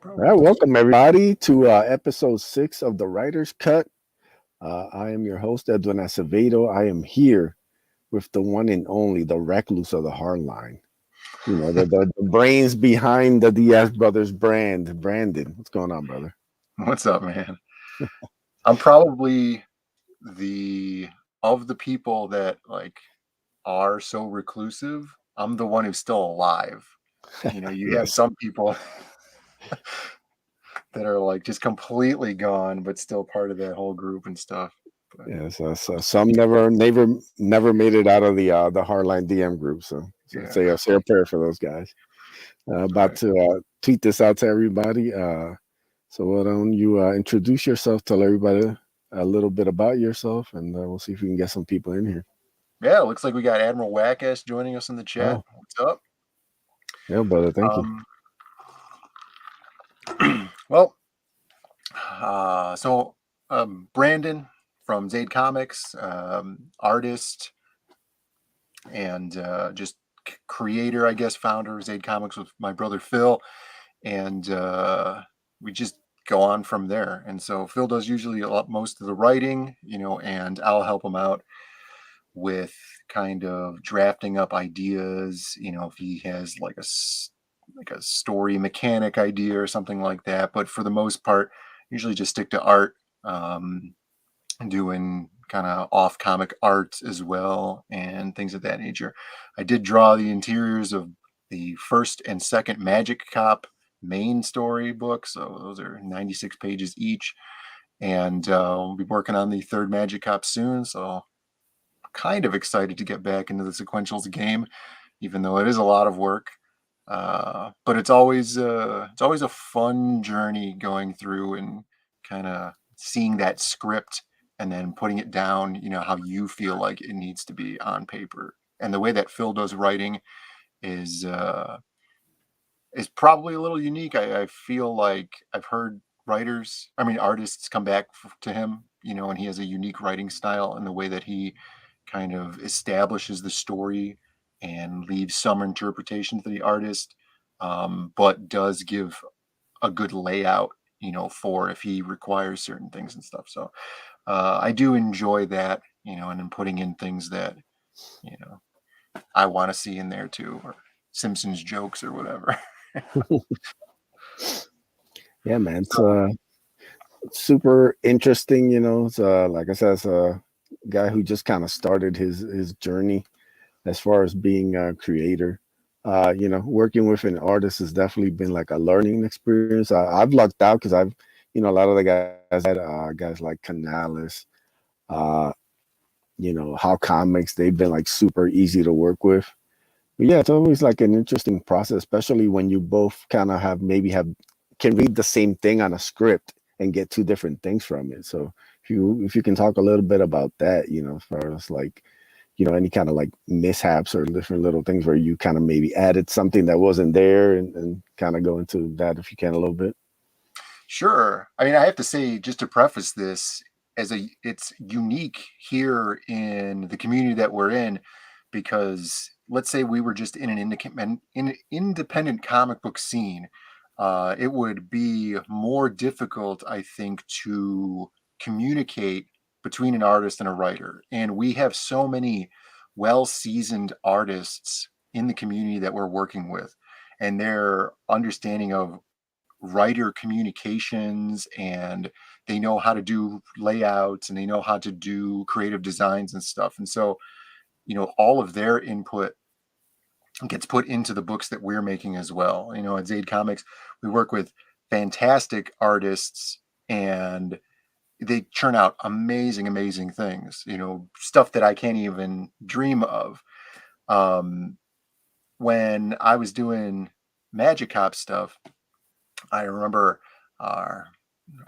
All right, welcome everybody to episode 6 of the Writer's Cut. I am your host, Edwin Acevedo. I am here with the one and only, the recluse of the hardline. You know, the brains behind the Diaz Brothers brand, Brandon. What's going on, brother? What's up, man? I'm probably the of the people that are so reclusive. I'm the one who's still alive. You have Yes, some people that are like just completely gone, but still part of that whole group and stuff. But yes. Some never made it out of the hardline DM group. So yeah, say a prayer for those guys. About right. to tweet this out to everybody. So why don't you introduce yourself, tell everybody a little bit about yourself, and we'll see if we can get some people in here. Yeah, it looks like we got Admiral Wackass joining us in the chat. Oh, What's up? yeah, brother, thank you. Um, well, so Brandon from Zaid Comics, artist and just creator, I guess, founder of Zaid Comics with my brother Phil, and we just go on from there. And so Phil does usually most of the writing, and I'll help him out with kind of drafting up ideas. If he has like a story mechanic idea or something like that. But for the most part, usually just stick to art. Doing kind of off comic art as well and things of that nature. I did draw the interiors of the first and second Magic Cop main story book, so those are 96 pages each. And we'll be working on the third Magic Cop soon, so kind of excited to get back into the sequentials game, even though it is a lot of work. But it's always a fun journey going through and kind of seeing that script and then putting it down, how you feel like it needs to be on paper. And the way that Phil does writing is is probably a little unique. I feel like I've heard artists come back to him, and he has a unique writing style and the way that he kind of establishes the story and leaves some interpretation to the artist, but does give a good layout, for if he requires certain things and stuff. So I do enjoy that, and then putting in things that, you know, I want to see in there too, or Simpsons jokes or whatever. Yeah, man, it's So super interesting. You know, it's like I said, it's a guy who just kind of started his journey as far as being a creator. You know, working with an artist has definitely been like a learning experience. I've lucked out because I've, you know, a lot of the guys had guys like Canales, uh, you know, How Comics. They've been like super easy to work with. But yeah, it's always like an interesting process, especially when you both kind of have can read the same thing on a script and get two different things from it. So if you can talk a little bit about that, you know, as far as like, you know, any kind of like mishaps or different little things where you kind of maybe added something that wasn't there, and kind of go into that if you can a little bit. sure. I mean, I have to say, just to preface this, it's unique here in the community that we're in, because let's say we were just in an independent comic book scene, it would be more difficult, I think, to communicate between an artist and a writer. And we have so many well-seasoned artists in the community that we're working with, and their understanding of writer communications, and they know how to do layouts, and they know how to do creative designs and stuff. And so, all of their input gets put into the books that we're making as well. At Zaid Comics, we work with fantastic artists, and they churn out amazing things, stuff that I can't even dream of. um when I was doing Magic Cop stuff, I remember our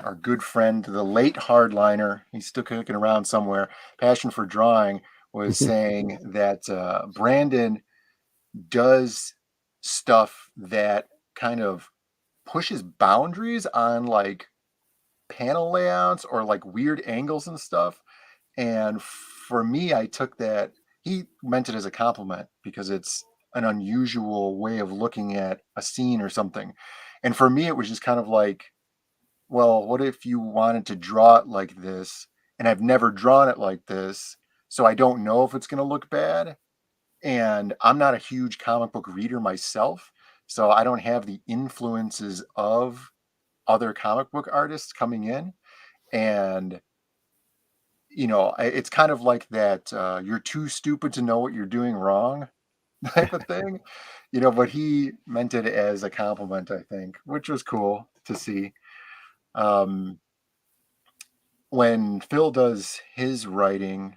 our good friend, the late hardliner, he's still kicking around somewhere, Passion for Drawing, was saying that Brandon does stuff that kind of pushes boundaries on like panel layouts or like weird angles and stuff. And for me, I took that, he meant it as a compliment because it's an unusual way of looking at a scene or something. And for me, it was just kind of like, well, what if you wanted to draw it like this, and I've never drawn it like this, so I don't know if it's going to look bad. And I'm not a huge comic book reader myself, so I don't have the influences of other comic book artists coming in. And it's kind of like that, you're too stupid to know what you're doing wrong type of thing, but he meant it as a compliment, I think, which was cool to see. Um, when Phil does his writing,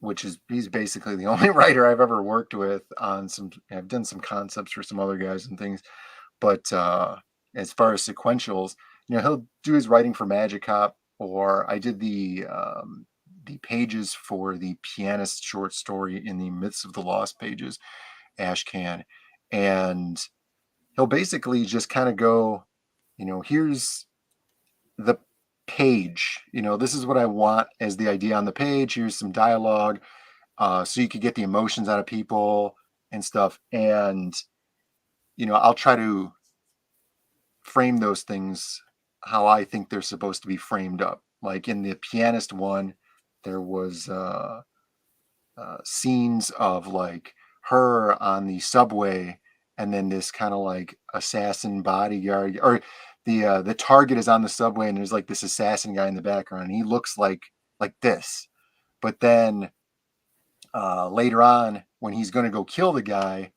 which is he's basically the only writer I've ever worked with on some. I've done some concepts for some other guys and things, but as far as sequentials, he'll do his writing for Magic Cop, or I did the pages for the pianist short story in the Myths of the Lost pages, Ashcan, and he'll basically just kind of go, here's the page, this is what I want as the idea on the page. Here's some dialogue, so you could get the emotions out of people and stuff. And I'll try to frame those things how I think they're supposed to be framed up. Like in the pianist one, there was scenes of like her on the subway, and then this kind of like assassin bodyguard, or the target is on the subway, and there's like this assassin guy in the background, and he looks like this. But then later on, when he's going to go kill the guy,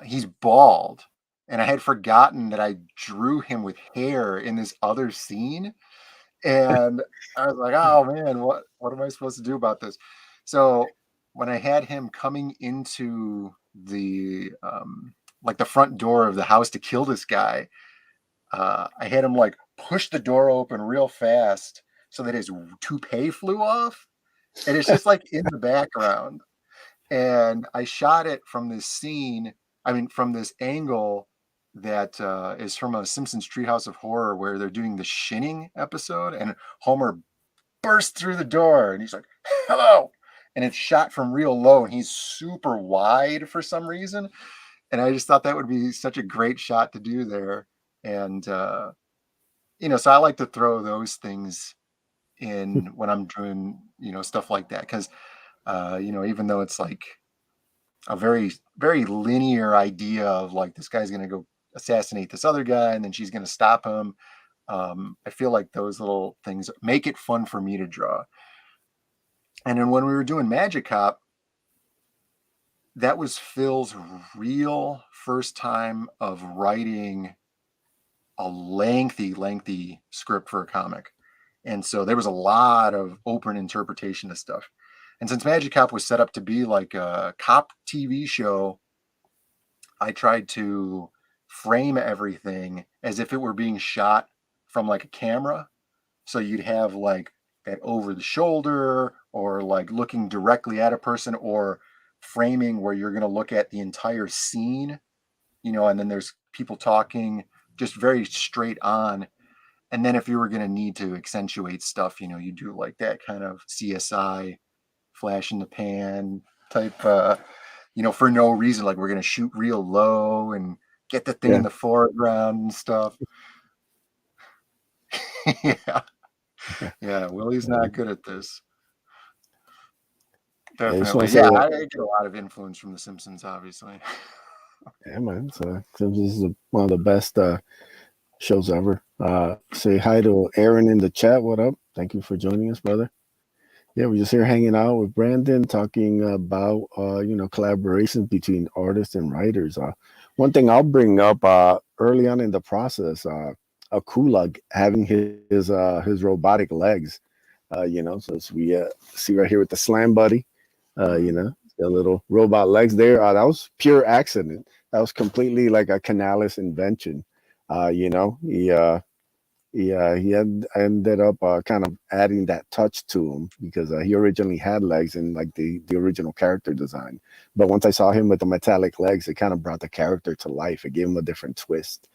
he's bald, and I had forgotten that I drew him with hair in this other scene, and I was like, oh man, what am I supposed to do about this? So when I had him coming into the like the front door of the house to kill this guy, I had him like push the door open real fast so that his toupee flew off, and it's just like in the background. And I shot it from this scene, I mean, from this angle that is from a Simpsons Treehouse of Horror, where they're doing the shinning episode, and Homer bursts through the door and he's like, hello. And it's shot from real low, and he's super wide for some reason. And I just thought that would be such a great shot to do there. And, so I like to throw those things in when I'm doing, stuff like that. Cause, even though it's like a very, very linear idea of like, this guy's going to go assassinate this other guy, and then she's going to stop him. I feel like those little things make it fun for me to draw. And then when we were doing Magic Cop, that was Phil's real first time of writing a lengthy script for a comic. And so there was a lot of open interpretation of stuff. And since Magic Cop was set up to be like a cop TV show, I tried to frame everything as if it were being shot from like a camera. So you'd have like that over the shoulder, or like looking directly at a person, or framing where you're going to look at the entire scene, and then there's people talking just very straight on. And then if you were going to need to accentuate stuff, you do like that kind of CSI flash in the pan type, for no reason, like we're going to shoot real low and get the thing in the foreground and stuff. Yeah. Yeah, Willie's not good at this. Definitely. Yeah, I get a lot of influence from The Simpsons, obviously. Yeah, man. So Simpsons is one of the best shows ever. Say hi to Aaron in the chat. What up? Thank you for joining us, brother. Yeah, we're just here hanging out with Brandon, talking about collaborations between artists and writers. One thing I'll bring up early on in the process, Akula having his robotic legs. So as we see right here with the Slam Buddy, the little robot legs there. That was pure accident. That was completely like a Canales invention. He had ended up kind of adding that touch to him, because he originally had legs in like the original character design. But once I saw him with the metallic legs, it kind of brought the character to life. It gave him a different twist.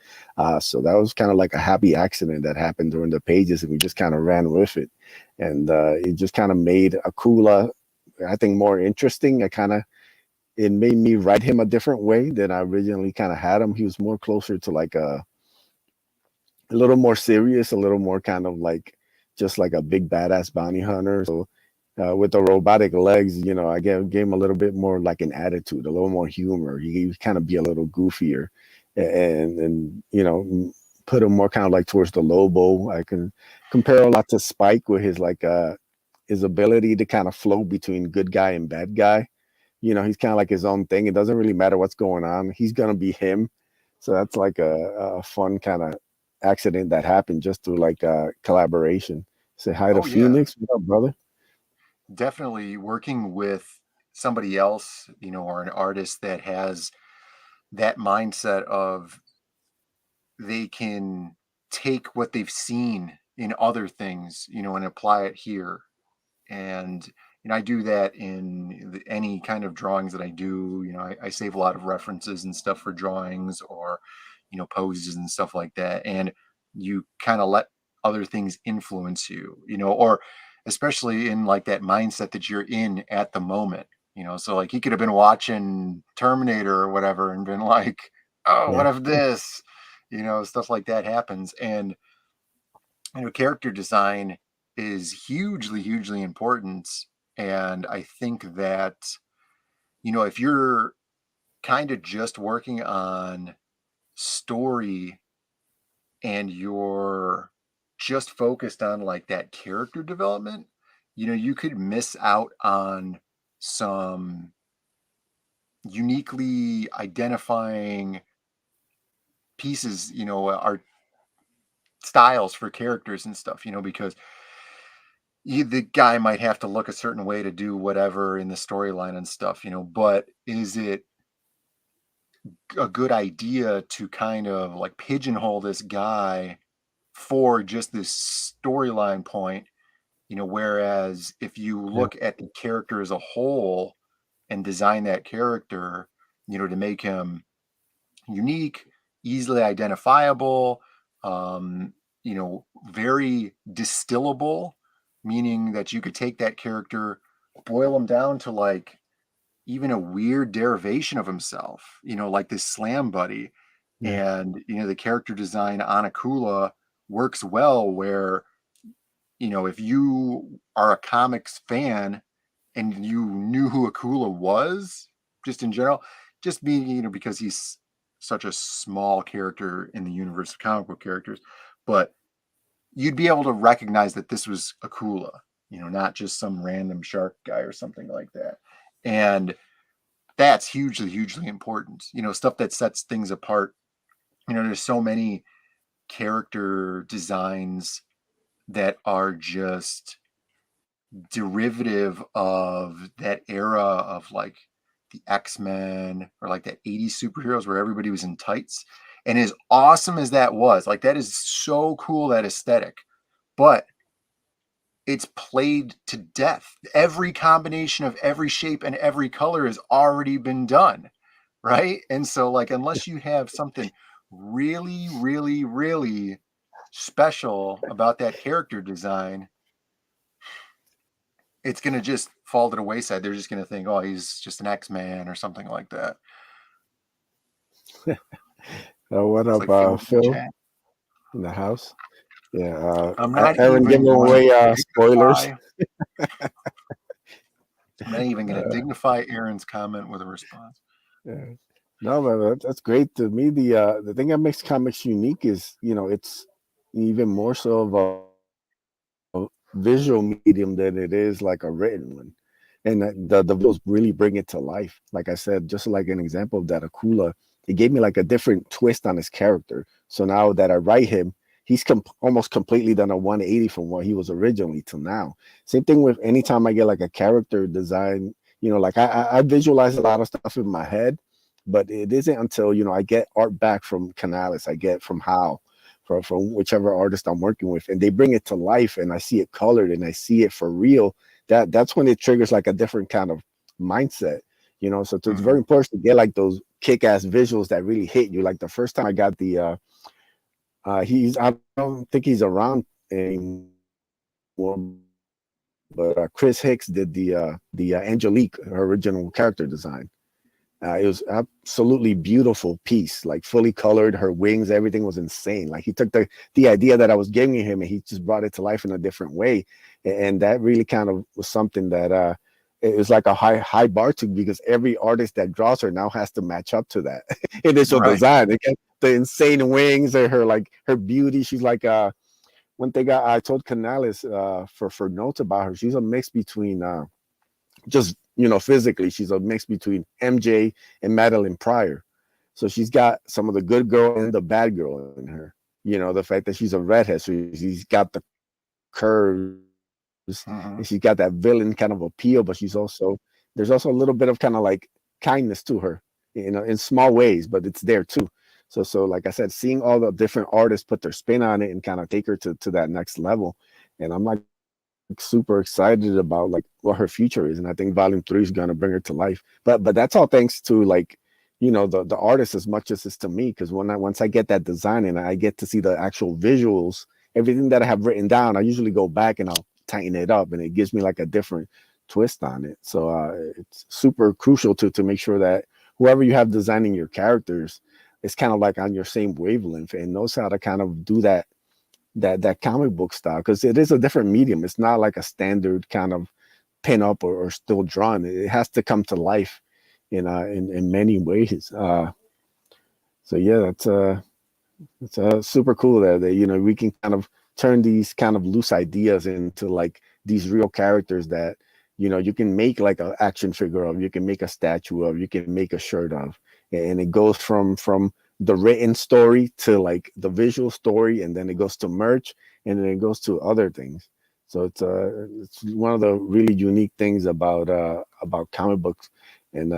So that was kind of like a happy accident that happened during the pages, and we just kind of ran with it. And it just kind of made Akula, I think, more interesting. It kind of it made me write him a different way than I originally kind of had him. He was more closer to like a little more serious, a little more kind of like just like a big badass bounty hunter. So with the robotic legs, I gave him a little bit more like an attitude, a little more humor. He kind of be a little goofier, and put him more kind of like towards the Lobo. I can compare a lot to Spike with his ability to kind of flow between good guy and bad guy. He's kind of like his own thing. It doesn't really matter what's going on. He's gonna be him. So that's like a fun kind of accident that happened just through like collaboration. Say hi to Oh yeah, Phoenix. What up, brother? definitely working with somebody else, or an artist that has that mindset of they can take what they've seen in other things, and apply it here. And I do that in any kind of drawings that I do. I save a lot of references and stuff for drawings, or poses and stuff like that. And you kind of let other things influence you, or especially in like that mindset that you're in at the moment. So like he could have been watching Terminator or whatever and been like, oh, what Yeah, if this, stuff like that happens. And character design is hugely, hugely important. And I think that, if you're kind of just working on story and you're just focused on like that character development, you could miss out on some uniquely identifying pieces, art styles for characters and stuff, because the guy might have to look a certain way to do whatever in the storyline and stuff, but is it a good idea to kind of like pigeonhole this guy for just this storyline point? Whereas if you yeah, look at the character as a whole and design that character, to make him unique, easily identifiable, very distillable, meaning that you could take that character, boil him down to like even a weird derivation of himself, like this slam buddy. yeah, And, the character design on Akula works well where, if you are a comics fan and you knew who Akula was, just in general, just being, because he's such a small character in the universe of comic book characters, but you'd be able to recognize that this was Akula, not just some random shark guy or something like that. And that's hugely, hugely important, stuff that sets things apart. There's so many character designs that are just derivative of that era of like the X-Men or like that 80s superheroes where everybody was in tights. And as awesome as that was, like that is so cool, that aesthetic. But it's played to death. Every combination of every shape and every color has already been done, right? And so like unless you have something really, really, really special about that character design, it's going to just fall to the wayside. They're just going to think, oh, he's just an X-Man or something like that. what It's up, like Phil in the Phil chat. in the house? Yeah, I'm not Aaron even giving going away to spoilers. dignify. I'm not even going to Uh, dignify Aaron's comment with a response. yeah. No, man, that's great. To me, the thing that makes comics unique is, it's even more so of a visual medium than it is like a written one. And the visuals really bring it to life. Like I said, just like an example of that, Akula, it gave me like a different twist on his character. So now that I write him, he's almost completely done a 180 from what he was originally to now. Same thing with anytime I get like a character design, like I visualize a lot of stuff in my head, but it isn't until, I get art back from Canales, I get from Hal, from whichever artist I'm working with, and they bring it to life, and I see it colored, and I see it for real. That's when it triggers like a different kind of mindset, So it's very Mm-hmm. important to get like those kick-ass visuals that really hit you. Like the first time I got I don't think he's around anymore, but Chris Hicks did the Angelique, her original character design. It was absolutely beautiful piece, like fully colored. Her wings, everything was insane. Like he took the idea that I was giving him, and he just brought it to life in a different way. And that really kind of was something that it was like a high bar to, because every artist that draws her now has to match up to that initial Right. design. They get the insane wings, and her like her beauty. She's like one thing I told Canales for notes about her. She's a mix between just physically, she's a mix between MJ and Madeline Pryor. So she's got some of the good girl and the bad girl in her. The fact that she's a redhead, so she's got the curves, and she's got that Hmm. villain kind of appeal, but there's also a little bit of kind of like kindness to her, in small ways, but it's there too. So like I said, seeing all the different artists put their spin on it and kind of take her to that next level, and I'm like super excited about like what her future is, and I think volume 3 is going to bring her to life. But that's all thanks to like the artist as much as it's to me, because once I get that design and I get to see the actual visuals, everything that I have written down, I usually go back and I'll tighten it up, and it gives me like a different twist on it. So it's super crucial to make sure that whoever you have designing your characters is kind of like on your same wavelength and knows how to kind of do that comic book style, because it is a different medium. It's not like a standard kind of pin up or still drawn. It has to come to life in many ways. So yeah, that's super cool that we can kind of turn these kind of loose ideas into like these real characters that you can make like an action figure of, you can make a statue of, you can make a shirt of, and it goes from the written story to like the visual story, and then it goes to merch, and then it goes to other things. So it's one of the really unique things about comic books, and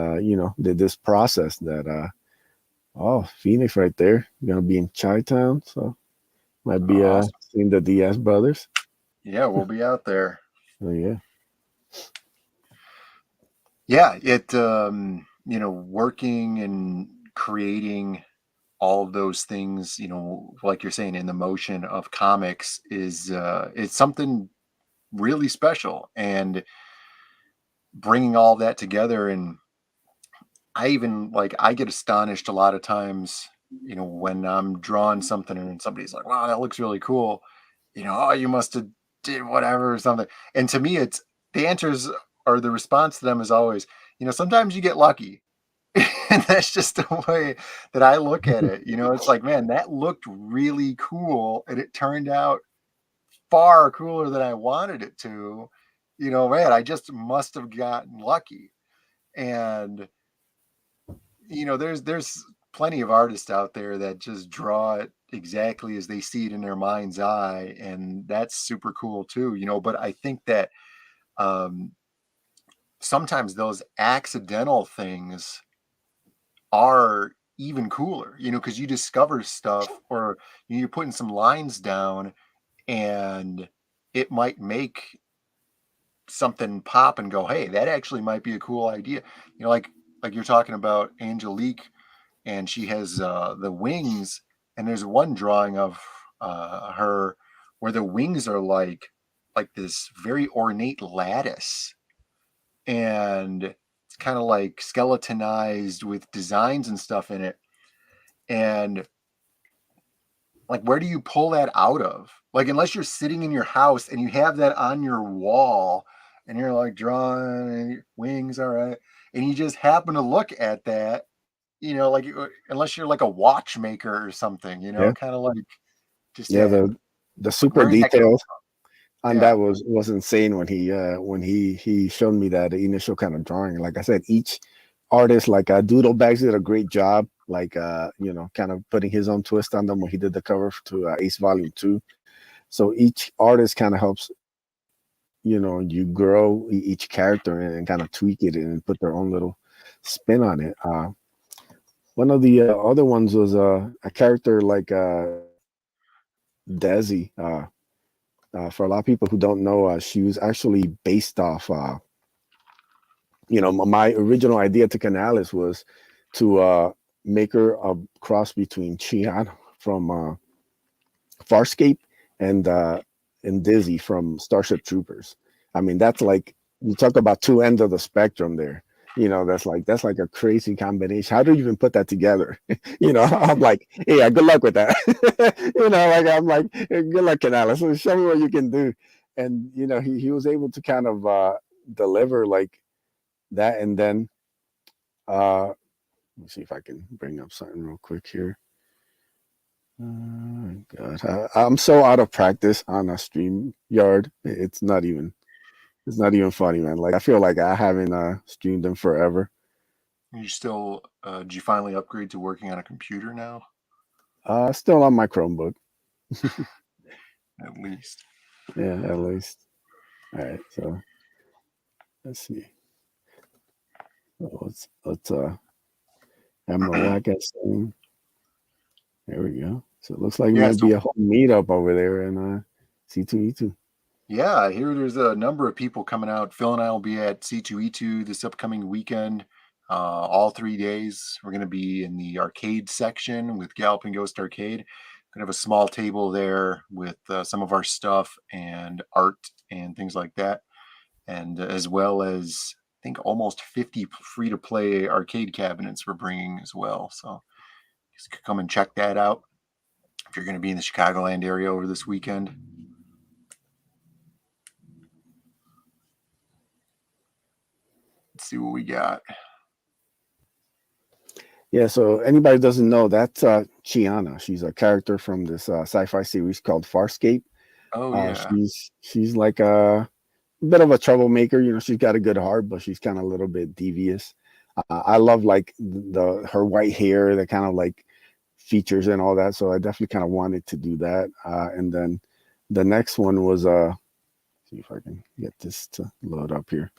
this process that oh, Phoenix right there. Gonna be in Chi Town, so might be Awesome. seeing the Diaz brothers. Yeah, we'll be out there. Oh yeah. Yeah, working and creating all of those things, like you're saying, in the motion of comics is it's something really special, and bringing all that together. And I get astonished a lot of times, when I'm drawing something and somebody's like, wow, that looks really cool. Oh, you must have did whatever or something. And to me, it's the answers, or the response to them is always, sometimes you get lucky. And that's just the way that I look at it. It's like, man, that looked really cool, and it turned out far cooler than I wanted it to. Man, I just must have gotten lucky. And there's plenty of artists out there that just draw it exactly as they see it in their mind's eye, and that's super cool too. But I think that um, sometimes those accidental things are even cooler, because you discover stuff, or you're putting some lines down, and it might make something pop and go, hey, that actually might be a cool idea. Like you're talking about Angelique, and she has the wings, and there's one drawing of her where the wings are like this very ornate lattice, and it's kind of like skeletonized with designs and stuff in it. And like, where do you pull that out of? Like, unless you're sitting in your house and you have that on your wall, and you're like drawing and your wings, all right, and you just happen to look at that, like, unless you're like a watchmaker or something, Yeah. kind of like, just Yeah, yeah, the super where did that come details from? on Yeah. that was insane when he showed me that initial kind of drawing. Like I said, each artist, like Doodle Bags, did a great job, like kind of putting his own twist on them when he did the cover to Ace Volume 2. So each artist kind of helps you grow each character and kind of tweak it and put their own little spin on it. One of the other ones was a character like Desi. For a lot of people who don't know, she was actually based off. My original idea to Canales was to make her a cross between Chian from Farscape and Dizzy from Starship Troopers. I mean, that's like you talk about two ends of the spectrum there. that's like a crazy combination. How do you even put that together? I'm like, yeah, good luck with that. Like I'm like, "Hey, good luck, Canales. So show me what you can do." And he was able to kind of deliver like that. And then let me see if I can bring up something real quick here. God, I'm so out of practice on a stream yard. It's not even funny, man. Like I feel like I haven't streamed them forever. You still, did you finally upgrade to working on a computer now? Still on my Chromebook. At least. Yeah, at least. All right, so let's see. Let's have my whack ass thing. There we go. So it looks like it Yeah. might be a whole meetup over there in C2E2. Yeah, I hear there's a number of people coming out. Phil and I will be at C2E2 this upcoming weekend, all 3 days. We're going to be in the arcade section with Galloping Ghost Arcade. Going to have a small table there with some of our stuff and art and things like that. And as well as, I think, almost 50 free to play arcade cabinets we're bringing as well. So you could come and check that out if you're going to be in the Chicagoland area over this weekend. Let's see what we got. Yeah, so anybody doesn't know, that's Chiana. She's a character from this sci-fi series called Farscape. Oh, yeah. She's like a bit of a troublemaker. She's got a good heart, but she's kind of a little bit devious. I love like her white hair, that kind of like features and all that. So I definitely kind of wanted to do that. And then the next one was see if I can get this to load up here.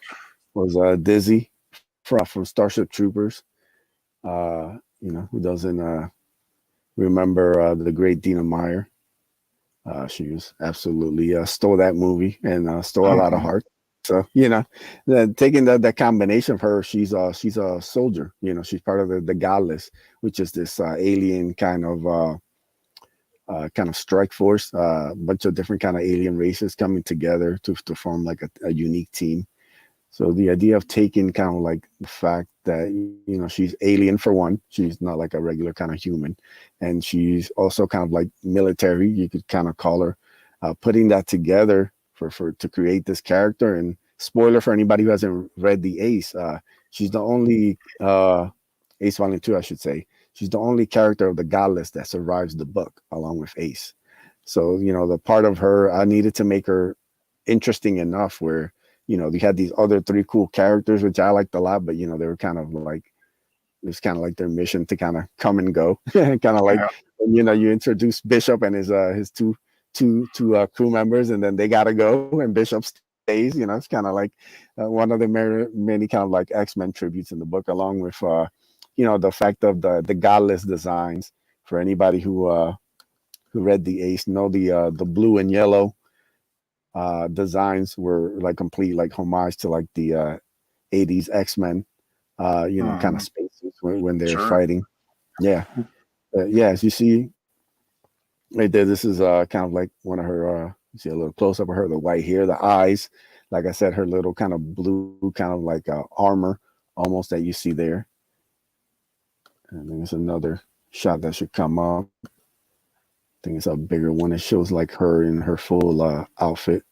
Was Dizzy from Starship Troopers. Who doesn't remember the great Dina Meyer? She was absolutely stole that movie and stole a lot of heart. So taking that combination of her, she's a soldier. She's part of the Godless, which is this alien kind of strike force. A bunch of different kind of alien races coming together to form like a unique team. So the idea of taking kind of like the fact that she's alien for one, she's not like a regular kind of human, and she's also kind of like military. You could kind of call her. Putting that together for to create this character. And spoiler for anybody who hasn't read the Ace, she's the only Ace Volume 2, I should say. She's the only character of the Godless that survives the book along with Ace. So the part of her, I needed to make her interesting enough where they had these other three cool characters, which I liked a lot, but they were kind of like, it was kind of like their mission to kind of come and go. Kind of like, you introduce Bishop and his two crew members, and then they gotta go, and Bishop stays. It's kind of like one of the many kind of like X-Men tributes in the book, along with the fact of the Godless designs. For anybody who read the Ace, know the blue and yellow designs were like complete like homage to like the 80s X-Men kind of spaces when they're fighting. Yeah. As you see right there, this is kind of like one of her you see a little close up of her, the white hair, the eyes, like I said, her little kind of blue kind of like armor almost that you see there. And then there's another shot that should come up. I think it's a bigger one. It shows like her in her full outfit.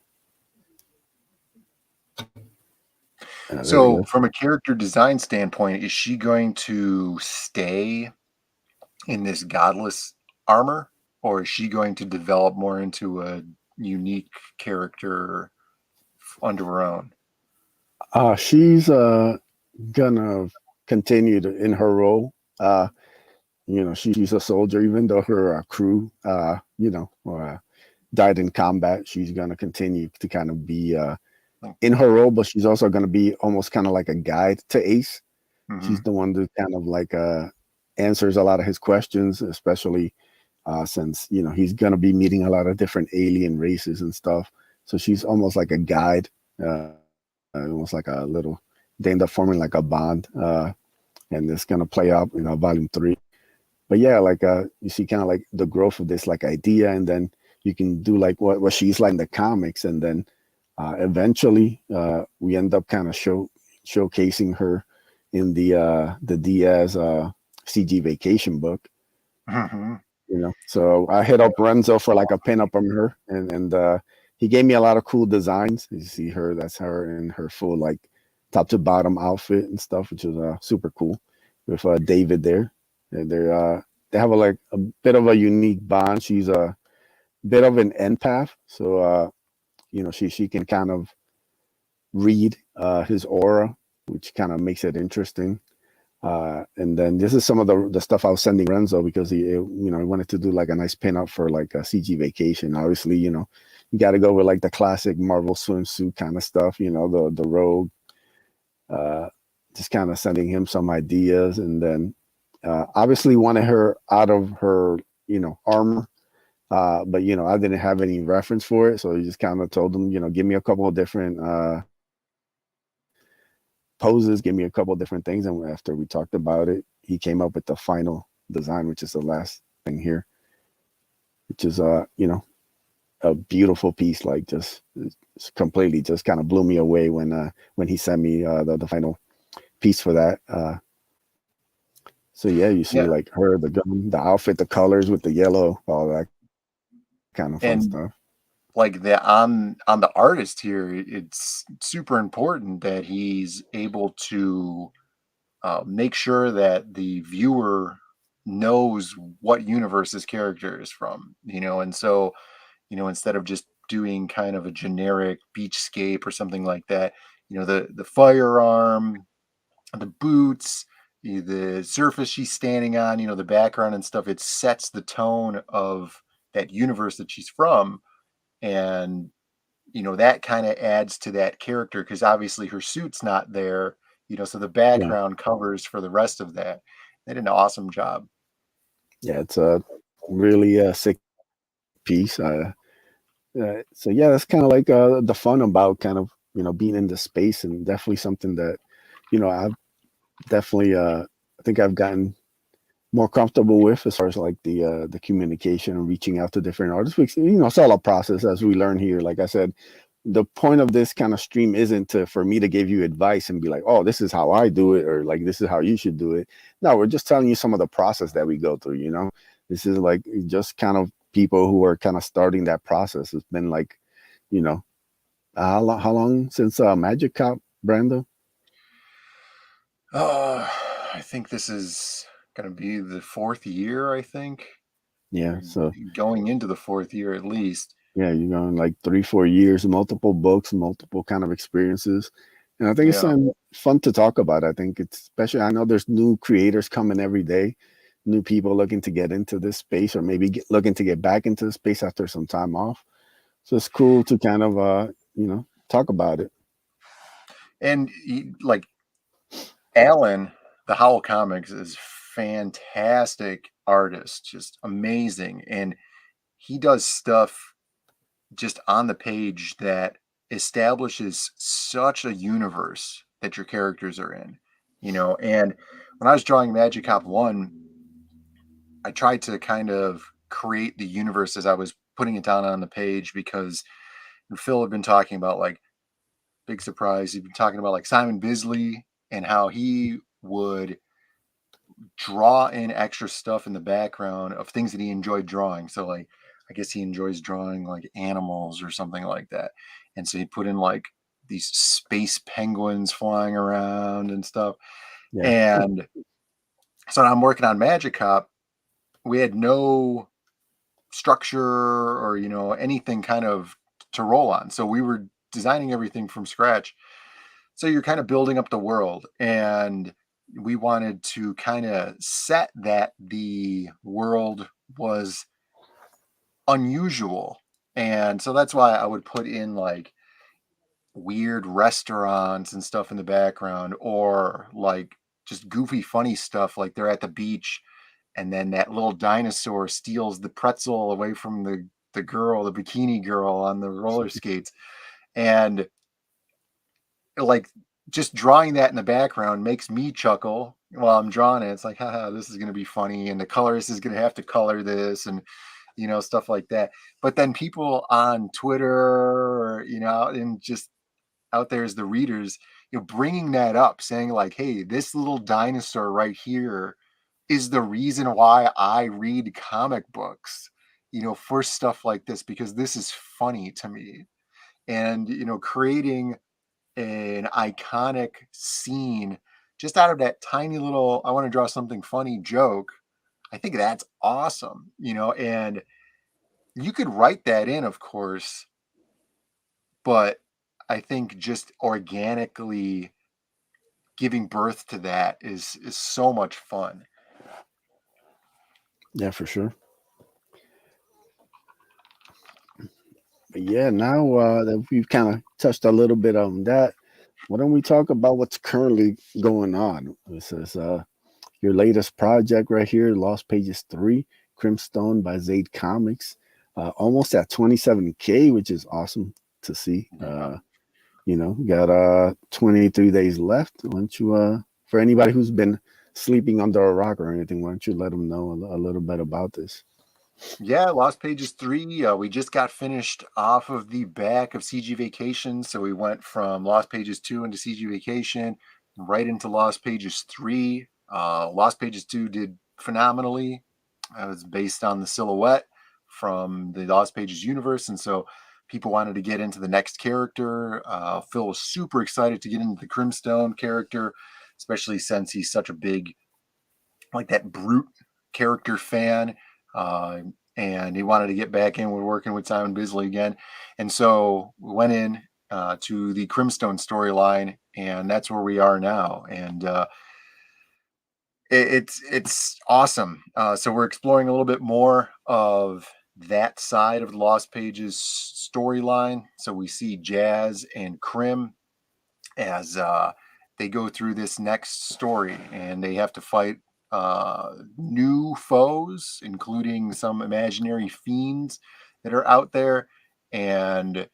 So from a character design standpoint, is she going to stay in this godless armor, or is she going to develop more into a unique character under her own? She's gonna continue in her role. She's a soldier, even though her crew died in combat. She's gonna continue to kind of be in her role, but she's also gonna be almost kind of like a guide to Ace. She's the one that kind of like answers a lot of his questions, especially since he's gonna be meeting a lot of different alien races and stuff. So she's almost like a guide, almost like a little. They end up forming like a bond, and it's gonna play out in Volume 3. But yeah, like you see kind of like the growth of this like idea, and then you can do like what she's like in the comics, and then eventually we end up kind of showcasing her in the Diaz CG Vacation book. Hmm. So I hit up Renzo for like a pinup on her, and he gave me a lot of cool designs. You see her, that's her in her full like top to bottom outfit and stuff, which is super cool with David there. And they have like a bit of a unique bond. She's a bit of an empath, so she can kind of read his aura, which kind of makes it interesting. And then this is some of the stuff I was sending Renzo because he wanted to do like a nice pinup for like a CG Vacation. Obviously, you got to go with like the classic Marvel swimsuit kind of stuff. The Rogue. Uh, just kind of sending him some ideas, and then obviously wanted her out of her armor. But I didn't have any reference for it, so he just kind of told him, give me a couple of different poses, give me a couple of different things, and after we talked about it, he came up with the final design, which is the last thing here, which is a beautiful piece. Like just completely, just kind of blew me away when he sent me the final piece for that. So yeah, you see Yeah, like her, the gun, the outfit, the colors with the yellow, all that kind of fun and stuff. like the on the artist here, it's super important that he's able to make sure that the viewer knows what universe this character is from, and so instead of just doing kind of a generic beachscape or something like that, the firearm, the boots, the surface she's standing on, the background and stuff, it sets the tone of that universe that she's from. And that kind of adds to that character because obviously her suit's not there, so the Yeah, background covers for the rest of that. They did an awesome job. yeah, it's a really sick piece. So yeah, that's kind of like the fun about kind of being in the space, and definitely something that I've definitely I think I've gotten more comfortable with as far as like the communication and reaching out to different artists. Which, it's all a process as we learn here. Like I said, the point of this kind of stream isn't for me to give you advice and be like, oh, this is how I do it, or like this is how you should do it. No, we're just telling you some of the process that we go through. This is like just kind of people who are kind of starting that process. It's been like, you know, how long since Magic Cop, Brando? I think this is going to be the fourth year, I think, Yeah, or so going into the fourth year at least. yeah, like 3-4 years, multiple books, multiple kind of experiences, and I think it's Yeah. fun to talk about. I think it's especially, I know there's new creators coming every day, new people looking to get into this space, or maybe looking to get back into the space after some time off. So it's cool to kind of talk about it. And like Alan, the Howl Comics is fantastic artist, just amazing. And he does stuff just on the page that establishes such a universe that your characters are in, and when I was drawing Magic Cop 1, I tried to kind of create the universe as I was putting it down on the page because Phil had been talking about like big surprise. He'd been talking about like Simon Bisley and how he would draw in extra stuff in the background of things that he enjoyed drawing. So like I guess he enjoys drawing like animals or something like that. And so he put in like these space penguins flying around and stuff. Yeah, And so I'm working on Magic Cop. We had no structure or anything kind of to roll on. So we were designing everything from scratch. So you're kind of building up the world, and we wanted to kind of set that the world was unusual. And so that's why I would put in like weird restaurants and stuff in the background, or like just goofy funny stuff like they're at the beach and then that little dinosaur steals the pretzel away from the girl, the bikini girl on the roller skates. And like just drawing that in the background makes me chuckle while I'm drawing it. It's like, haha, this is going to be funny. And the colorist is going to have to color this and, stuff like that. But then people on Twitter or, and just out there as the readers, bringing that up, saying like, hey, this little dinosaur right here is the reason why I read comic books, for stuff like this, because this is funny to me. And, creating an iconic scene just out of that tiny little, I want to draw something funny joke. I think that's awesome, and you could write that in, of course, but I think just organically giving birth to that is so much fun. Yeah, for sure. But yeah, now that we've kind of touched a little bit on that, why don't we talk about what's currently going on? This is your latest project right here, Lost Pages 3, Crimstone by Zaid Comics. Almost at 27K, which is awesome to see. Yeah. Got 23 days left. Why don't you, for anybody who's been sleeping under a rock or anything, why don't you let them know a little bit about this? Yeah, Lost Pages 3. We just got finished off of the back of CG Vacation. So we went from Lost Pages 2 into CG Vacation, right into Lost Pages 3. Lost Pages 2 did phenomenally. It was based on the silhouette from the Lost Pages universe. And so people wanted to get into the next character. Phil was super excited to get into the Crimstone character, especially since he's such a big, like that brute character fan. Uh, and he wanted to get back in with working with Simon Bisley again. And so we went in to the Crimstone storyline, and that's where we are now. And it's awesome. So we're exploring a little bit more of that side of the Lost Pages storyline. So we see Jazz and Crim as they go through this next story, and they have to fight new foes, including some imaginary fiends that are out there. And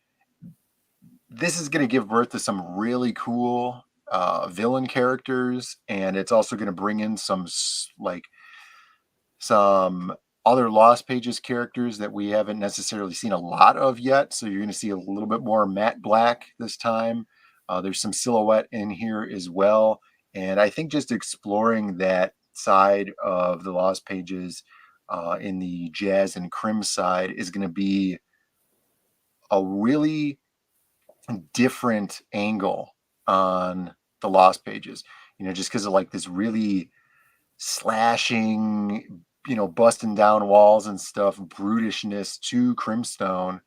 this is going to give birth to some really cool villain characters, and it's also going to bring in some other Lost Pages characters that we haven't necessarily seen a lot of yet. So you're going to see a little bit more matte black this time. There's some silhouette in here as well. And I think just exploring that side of the Lost Pages in the Jazz and Crim side is going to be a really different angle on the Lost Pages, just because of like this really slashing, busting down walls and stuff, brutishness to Crimstone.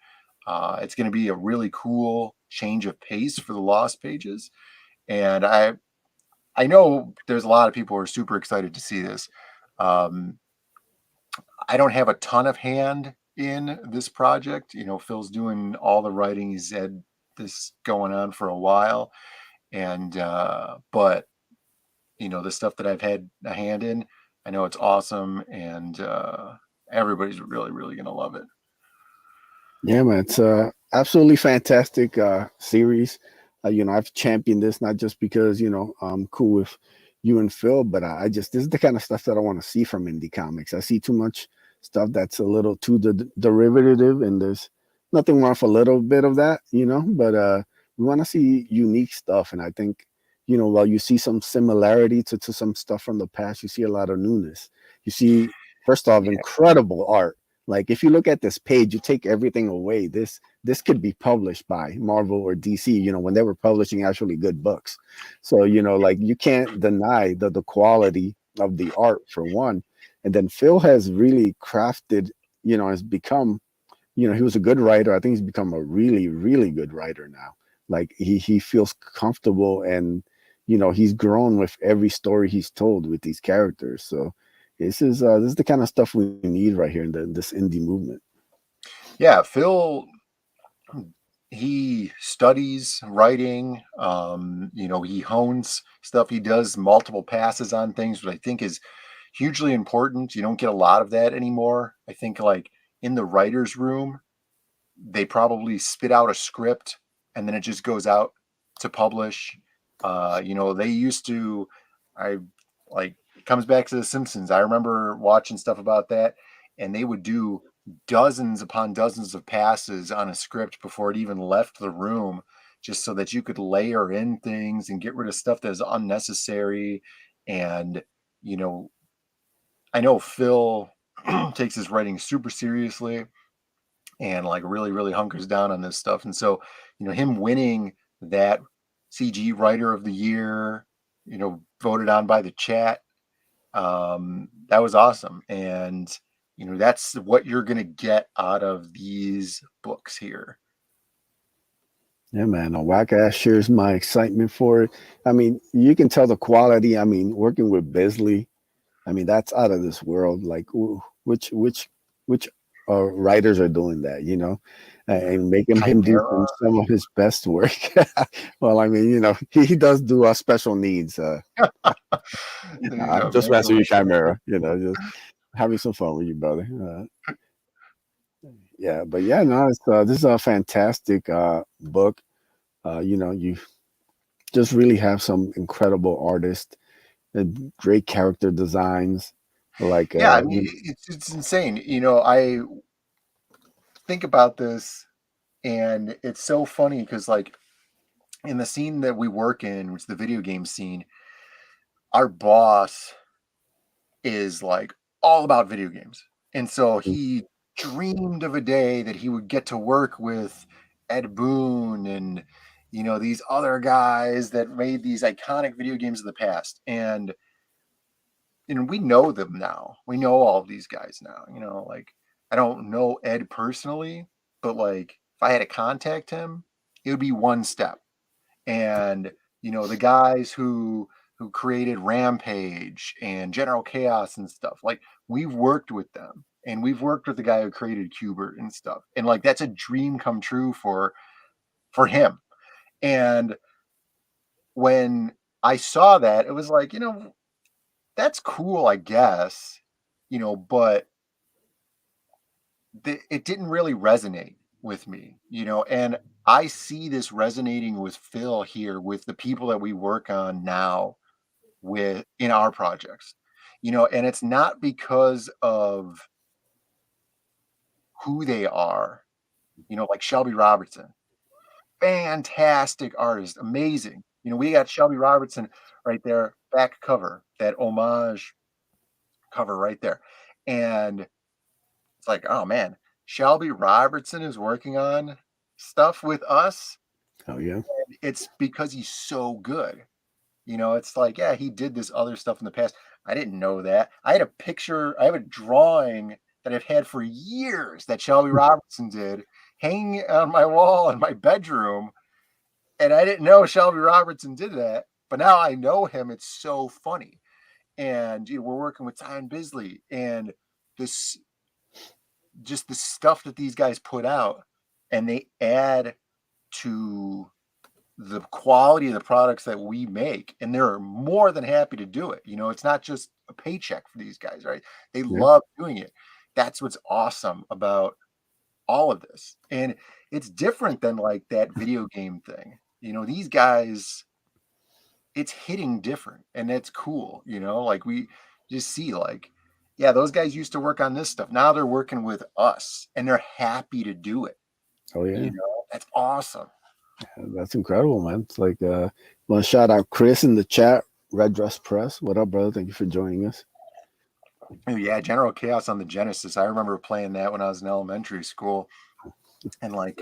It's going to be a really cool change of pace for the Lost Pages, and I know there's a lot of people who are super excited to see this. Um, I don't have a ton of hand in this project. Phil's doing all the writing. He's had this going on for a while, and but the stuff that I've had a hand in, I know it's awesome, and everybody's really, really gonna love it. Yeah, man, it's absolutely fantastic series. I've championed this not just because I'm cool with you and Phil, but I just this is the kind of stuff that I want to see from indie comics. I see too much stuff that's a little too derivative, and there's nothing wrong with a little bit of that, But we want to see unique stuff, and I think while you see some similarity to some stuff from the past, you see a lot of newness. You see, first off, Yeah, incredible art. Like if you look at this page, you take everything away. This could be published by Marvel or DC, when they were publishing actually good books. So, like you can't deny the quality of the art for one. And then Phil has really crafted, has become, he was a good writer. I think he's become a really, really good writer now. Like he feels comfortable, and he's grown with every story he's told with these characters. So this is the kind of stuff we need right here in this indie movement. yeah. Phil, he studies writing. He hones stuff. He does multiple passes on things, which I think is hugely important. You don't get a lot of that anymore. I think like in the writer's room, they probably spit out a script and then it just goes out to publish. They used to, I like, it comes back to The Simpsons. I remember watching stuff about that, and they would do dozens upon dozens of passes on a script before it even left the room, just so that you could layer in things and get rid of stuff that is unnecessary. And, you know, I know Phil takes his writing super seriously and like really, really hunkers down on this stuff. And so, you know, him winning that CG Writer of the Year, you know, voted on by the chat, that was awesome. And, you know, that's what you're going to get out of these books here. Yeah, man. Whack ass shares my excitement for it. I mean, you can tell the quality. I mean, working with Bisley, I mean, that's out of this world. Like, which writers are doing that? You know, and making him do Chimera. some of his best work. Well, I mean, you know, he does do special needs. There you go. Just Making messing them with you, Chimera. You know, just having some fun with you, brother. Yeah, but yeah, no, this is a fantastic book. You know, you just really have some incredible artists and great character designs. Like, Yeah, I mean, it's insane. You know, I think about this, and it's so funny because, like, in the scene that we work in, which is the video game scene, our boss is like all about video games. And so he dreamed of a day that he would get to work with Ed Boon and, you know, these other guys that made these iconic video games of the past. And, you know, we know them now. We know all of these guys now. You know, like, I don't know Ed personally, but like if I had to contact him, it would be one step. And, you know, the guys who created Rampage and General Chaos and stuff, like, we've worked with them, and we've worked with the guy who created Cubert and stuff, and like that's a dream come true for him. And when I saw that, it was like, you know, that's cool, I guess, you know, but it didn't really resonate with me, you know. And I see this resonating with Phil here, with the people that we work on now with in our projects, you know. And it's not because of who they are, you know, like Shelby Robertson, fantastic artist, amazing. You know, we got Shelby Robertson right there, back cover, that homage cover right there. And it's like, oh man, Shelby Robertson is working on stuff with us. oh yeah, It's because he's so good. You know, it's like, yeah, he did this other stuff in the past. I didn't know that. I had a picture, I have a drawing that I've had for years that Shelby Robertson did hanging on my wall in my bedroom. And I didn't know Shelby Robertson did that. But now I know him. It's so funny. And, you know, we're working with Ty and Bisley, and this, just the stuff that these guys put out, and they add to the quality of the products that we make, and they're more than happy to do it. You know, it's not just a paycheck for these guys, right? They yeah, love doing it. That's what's awesome about all of this. And it's different than like that video game thing. You know, these guys, it's hitting different, and that's cool. You know, like we just see like, yeah, those guys used to work on this stuff. Now they're working with us, and they're happy to do it. oh You yeah. know, that's awesome. That's incredible, man. It's like, want to shout out Chris in the chat, Red Dress Press. What up, brother? Thank you for joining us. Oh, yeah, General Chaos on the Genesis. I remember playing that when I was in elementary school. And like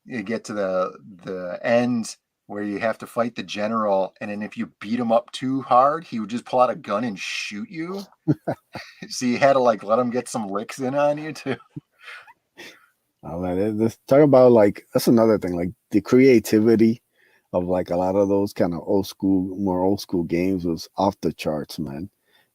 you get to the end where you have to fight the general, and then if you beat him up too hard, he would just pull out a gun and shoot you. So you had to like let him get some licks in on you too. Oh, man, this talk about like that's another thing, like the creativity of like a lot of those kind of more old school games was off the charts, man.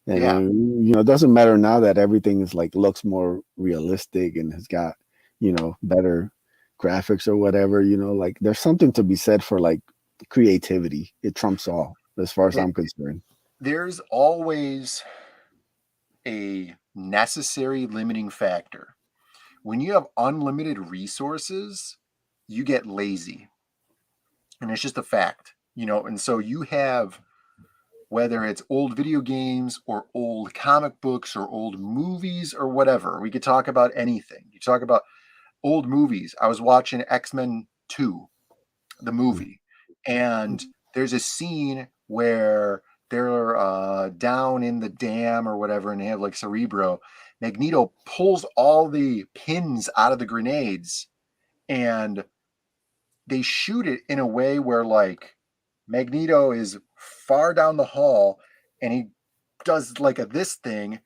And Yeah. you know, it doesn't matter now that everything is like looks more realistic and has got, you know, better graphics or whatever. You know, like there's something to be said for like creativity. It trumps all, as far as It, I'm concerned. there's always a necessary limiting factor. When you have unlimited resources, you get lazy. And it's just a fact, you know. And so you have, whether it's old video games or old comic books or old movies or whatever. We could talk about anything. You talk about old movies. I was watching X-Men 2 the movie, and there's a scene where they're down in the dam or whatever, and they have like Cerebro. Magneto pulls all the pins out of the grenades, and they shoot it in a way where like Magneto is far down the hall, and he does like this thing,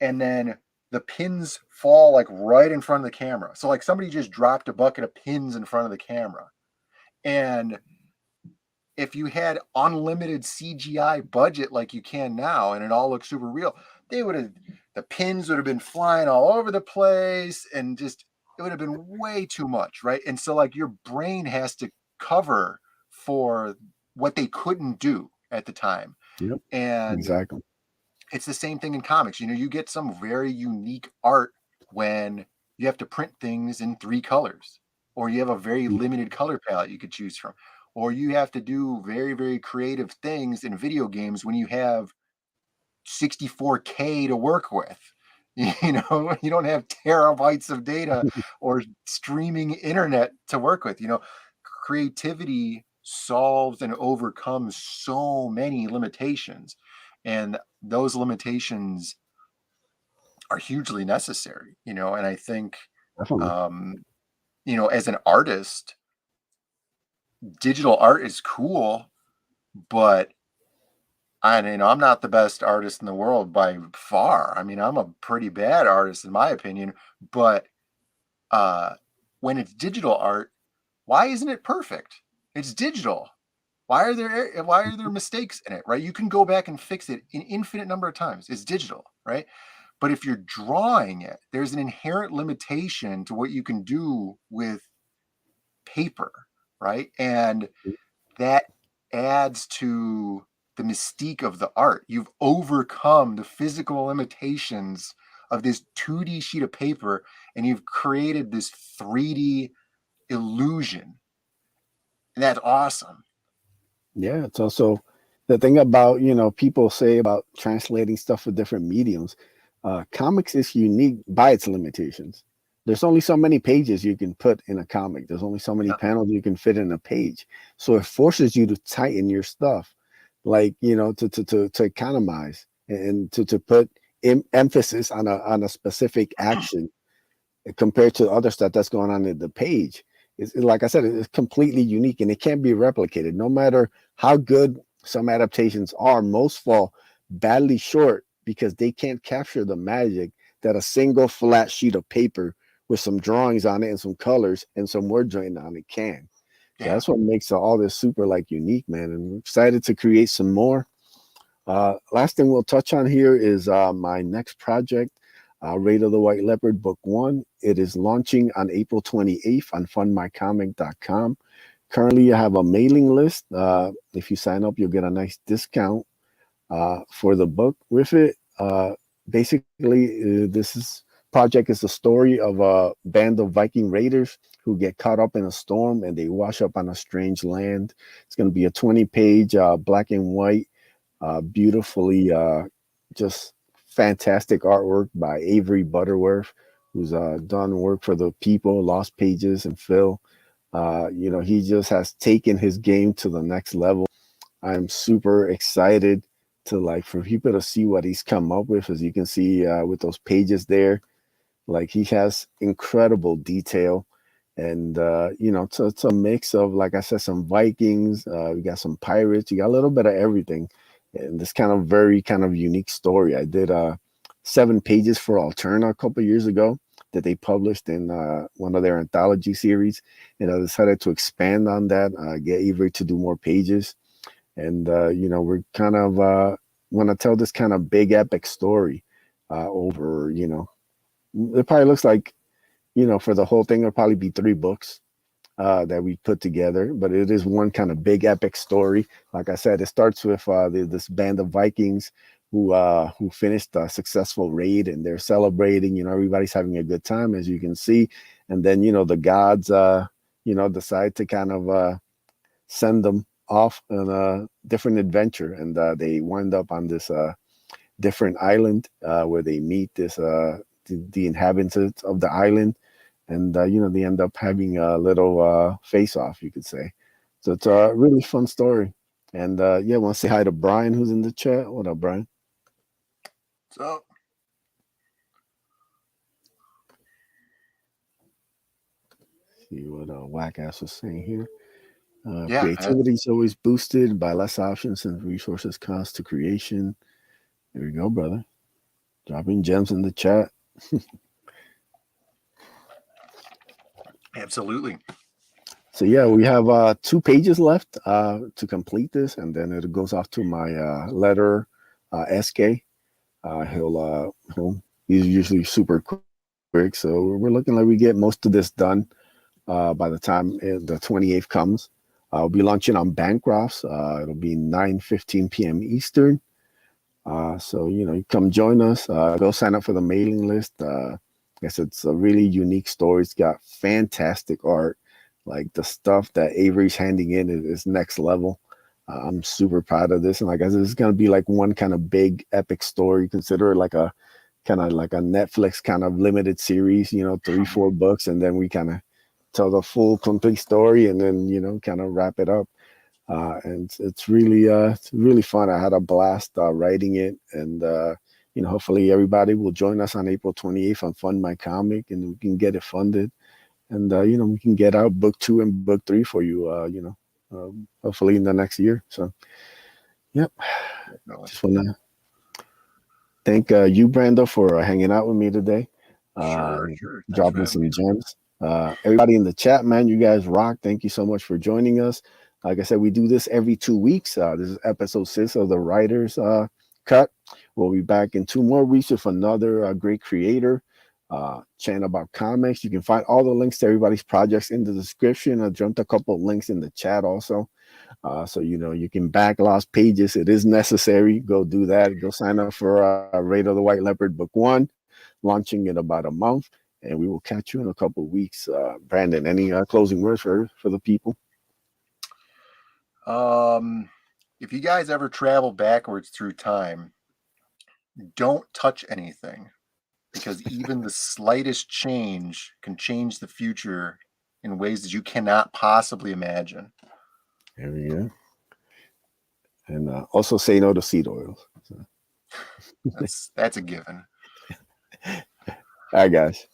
and then the pins fall like right in front of the camera. So like somebody just dropped a bucket of pins in front of the camera. And if you had unlimited CGI budget like you can now, and it all looks super real, the pins would have been flying all over the place, and just it would have been way too much, right? And so like your brain has to cover for what they couldn't do at the time. Yep. And Exactly. it's the same thing in comics. You get some very unique art when you have to print things in 3 colors, or you have a very limited color palette you could choose from, or you have to do very, very creative things in video games when you have 64K to work with. You don't have terabytes of data or streaming internet to work with. Creativity solves and overcomes so many limitations, and those limitations are hugely necessary. And I think, Definitely. as an artist, digital art is cool, but I'm not the best artist in the world by far. I mean, I'm a pretty bad artist in my opinion, but when it's digital art, why isn't it perfect? It's digital. Why are there mistakes in it, right? You can go back and fix it an infinite number of times. It's digital, right? But if you're drawing it, there's an inherent limitation to what you can do with paper, right? And that adds to the mystique of the art. You've overcome the physical limitations of this 2D sheet of paper, and you've created this 3D illusion. And that's awesome. Yeah, it's also the thing about, people say about translating stuff for different mediums. Comics is unique by its limitations. There's only so many pages you can put in a comic. There's only so many Yeah. panels you can fit in a page. So it forces you to tighten your stuff, like, to economize and to put emphasis on a specific action compared to other stuff that's going on in the page. Like I said, it's completely unique and it can't be replicated. No matter how good some adaptations are, most fall badly short because they can't capture the magic that a single flat sheet of paper with some drawings on it and some colors and some word joining on it can. So Yeah. that's what makes all this super like unique, man. And we're excited to create some more. Last thing we'll touch on here is my next project, Raid of the White Leopard Book 1. It is launching on April 28th on fundmycomic.com. Currently, I have a mailing list. If you sign up, you'll get a nice discount for the book with it. Basically, this project is the story of a band of Viking raiders who get caught up in a storm and they wash up on a strange land. It's going to be a 20-page black and white, beautifully just fantastic artwork by Avery Butterworth, who's done work for The People, Lost Pages, and Phil. He just has taken his game to the next level. I'm super excited for people to see what he's come up with. As you can see with those pages there, like he has incredible detail. And it's a mix of, like I said, some Vikings, we got some pirates, you got a little bit of everything. And this kind of very kind of unique story. I did 7 pages for Alterna a couple years ago that they published in one of their anthology series, and I decided to expand on that, get Avery to do more pages, and we're kind of want to tell this kind of big epic story over. It probably looks like, for the whole thing, it'll probably be 3 books that we put together, but it is one kind of big epic story. Like I said, it starts with this band of Vikings who finished a successful raid and they're celebrating. Everybody's having a good time, as you can see, and then the gods decide to kind of send them off on a different adventure, and they wind up on this different island where they meet the inhabitants of the island, and they end up having a little face off, you could say. So it's a really fun story. And yeah, want to say hi to Brian, who's in the chat. What up, Brian? So See what Whack Ass was saying here. yeah, Creativity is always boosted by less options and resources cost to creation. There we go, brother. Dropping gems in the chat. absolutely. So yeah, we have 2 pages left to complete this, and then it goes off to my letter SK. He's usually super quick, so we're looking like we get most of this done by the time the 28th comes. I'll be launching on Bancrofts. It'll be 9:15 p.m. Eastern. So you come join us. Go sign up for the mailing list. I guess it's a really unique story. It's got fantastic art. Like the stuff that Avery's handing in is next level. I'm super proud of this, and like I said, it's gonna be like one kind of big epic story. Consider it like a kind of like a Netflix kind of limited series. 3-4 books, and then we kind of tell the full complete story, and then kind of wrap it up. And it's really fun. I had a blast writing it, and hopefully everybody will join us on April 28th on Fund My Comic, and we can get it funded, and we can get out book 2 and book 3 for you. Hopefully in the next year. So, yep. Just want to thank you, Brando, for hanging out with me today. Sure. Thanks for Dropping having me. some gems. Everybody in the chat, man, you guys rock. Thank you so much for joining us. Like I said, we do this every 2 weeks. This is episode 6 of the Writer's Cut. We'll be back in 2 more weeks with another great creator chatting about comics. You can find all the links to everybody's projects in the description. I jumped a couple of links in the chat also. So you can back lost pages. It is necessary. Go do that. Go sign up for Raid of the White Leopard book 1, launching in about a month, and we will catch you in a couple of weeks. Brandon, any closing words for the people? If you guys ever travel backwards through time, don't touch anything, because even the slightest change can change the future in ways that you cannot possibly imagine. There we go. And also say no to seed oils. So. That's a given. All right, guys.